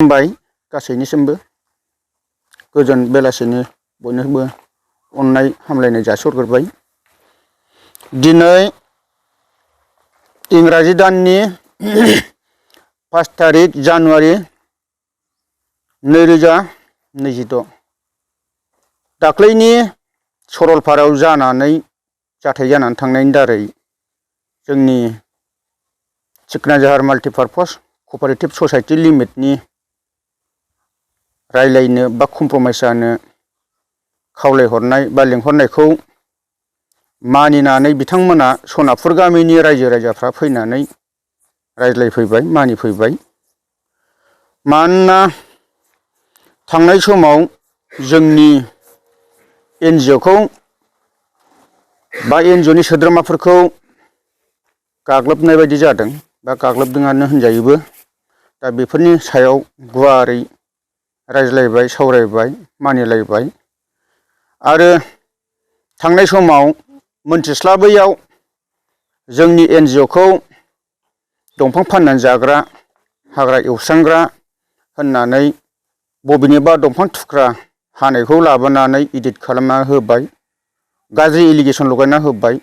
खुलुमबाय गासैनिसिमबो गोजोन बेलासिनि बयनोबो अननाय हामलायनाय जासिहरग्रोबाय। दिनै इंराजि दाननि 5 तारिख जानुवारि 2026 दाख्लैनि सरलपारायाव जाथाय जानानै थांनायनि दारै जोंनि सिकनाझार माल्टिपार्पस कपारेटिभ ससाइटि लिमिटेडनि रायलायनो बा कमप्रमाइस जानो खावलायहरनाय बा लिंहरनायखौ मानिनानै बिथांमोना सनापुर गामिनि रायजो राजाफ्रा फैनानै रायज्लायफैबाय, मानिफैबाय। मानोना थांनाय समाव जोंनि एनजिअखौ बा एनजिअनि सोद्रोमाफोरखौ गाग्लोबनाय बायदि जादों बा गाग्लोबदोंआनो होनजायोबो। दा बेफोरनि सायाव गुवारै रायज्लायबाय, सावरायबाय, मानिलायबाय। आरो थांनाय समाव मोनथिस्लाबैयाव जोंनि एनजिअखौ दंफां फाननानै जाग्रा, हाग्रा एवस्रांग्रा होननानै बबेनिबा दंफां थुख्रा हानायखौ लाबोनानै एडिट खालामना होबाय, गाज्रि एलिगेसन लगायना होबाय।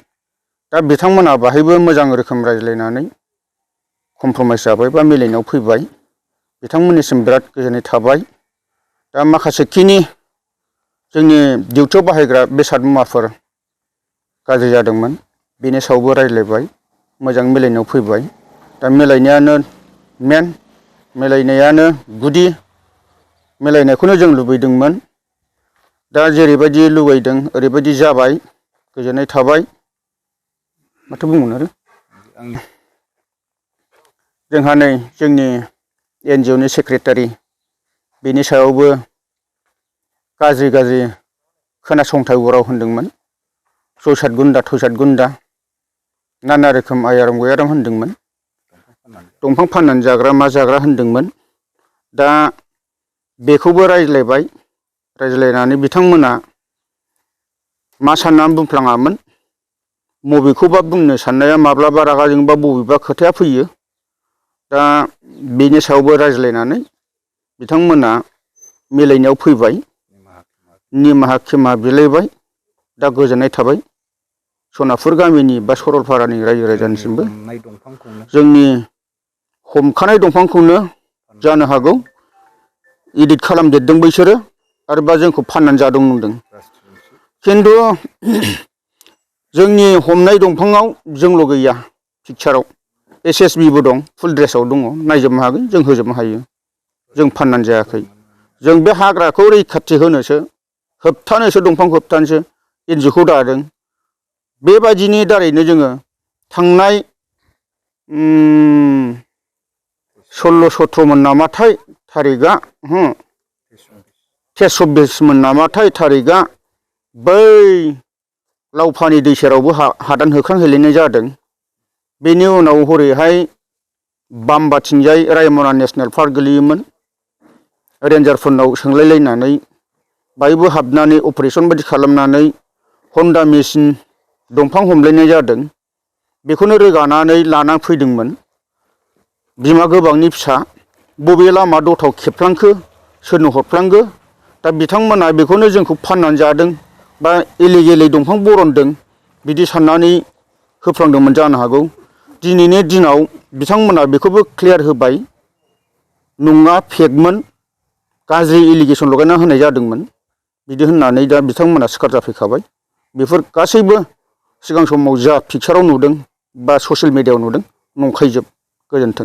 दा बिथांमोना बाहायबो मोजां रोखोम रायज्लायनानै कमप्रमाइस जाबाय बा मिलायनायाव फैबाय। बिथांमोननिसिम बिराद गोजोननाय थाबाय। दा माखासेखिनि जोंनि डिउटियाव बाहायग्रा बेसाद मुवाफोर गाज्रि जादोंमोन, बेनि सायावबो रायज्लायबाय, मोजां मिलायनायाव फैबाय। दा मिलायनायानो मेन, मिलायनायानो गुदि, मिलायनायखौनो जों लुबैदोंमोन। दा जेरैबायदि लुबैदों ओरैबायदि जाबाय, गोजोननाय थाबाय। माथो बुंबावनो आरो। जोंहा नै जोंनि एनजिअनि सेक्रेटारि, बेनि सायावबो गाज्रि खोनासंथाव राव होनदोंमोन। जयसात गुन्दा थयसात गुन्दा नाना रोखोम आयारं गयारं होनदोंमोन। दंफां फाननानै जाग्रा मा जाग्रा होनदोंमोन। दा बेखौबो रायज्लायबाय, रायज्लायनानै बिथांमोना मा साननानै बुंफ्लाङामोन, बबेखौबा बुंनो साननाया माब्लाबा रागा जोंबा बबेबा खोथाया फैयो। दा बेनि सायावबो रायज्लायनानै बिथांमोना मिलायनायाव फैबाय, निमाहा खेमा बिलायबाय। दा गोजोननाय थाबाय सनापुर गामिनि बा सरलपारानि रायजो राजानिसिमबो। जोंनि हमखानाय दंफांखौनो जानो हागौ एडिट खालामदेरदों बैसोरो, आरोबा जोंखौ फाननानै जादों नंदों। खिन्थु जोंनि हमनाय दंफाङाव जोंल' गैया, पिकचाराव SSBबो दं, फुल ड्रेसाव दङ, नायजोबनो हागोन, जों होजोबनो हायो। जों फाननानै जायाखै। जों बे हाग्राखौ रैखाथि होनोसो, होबथानोसो, दंफांखौ होबथानोसो एनजिअखौ दादों। बेबायदिनि दारैनो जोङो थांनाय 16-17 मोन नामाथाय थारिखआ, 23-24 मोन नामाथाय थारिखआ, बै लावफानि दै सेरावबो हादान होख्रांहैलायनाय जादों। बेनि उनाव हरैहाय बामबाथिंजाय रायमना नेसनेल पार्क गोलैयोमोन। रेन्जारफोरनाव सोंलायलायनानै बायबो हाबनानै अपारेसन बायदि खालामनानै हन्डा मेचिन दंफां हमलायनाय जादों। बेखौनो रोगानानै लाना फैदोंमोन। बिमा गोबांनि फिसा बबे लामा दथाव खेबफ्लांखो, सोरनो हरफ्लांखो। दा बिथांमोना बेखौनो जोंखौ फाननानै जादों बा इलिगेलै दंफां बरनदों बिदि साननानै होफ्लांदोंमोन जानो हागौ। दिनैनि दिनाव बिथांमोना बेखौबो क्लियार होबाय, नङा, फेकमोन, गाज्रि एलिगेसन लगायना होनाय जादोंमोन बिदि होननानै दा बिथांमोना सिखार जाफैखाबाय। बेफोर गासैबो सिगां समाव जा पिकचाराव नुदों बा ससियेल मिडियायाव नुदों नंखायजोब। गोजोन्थों।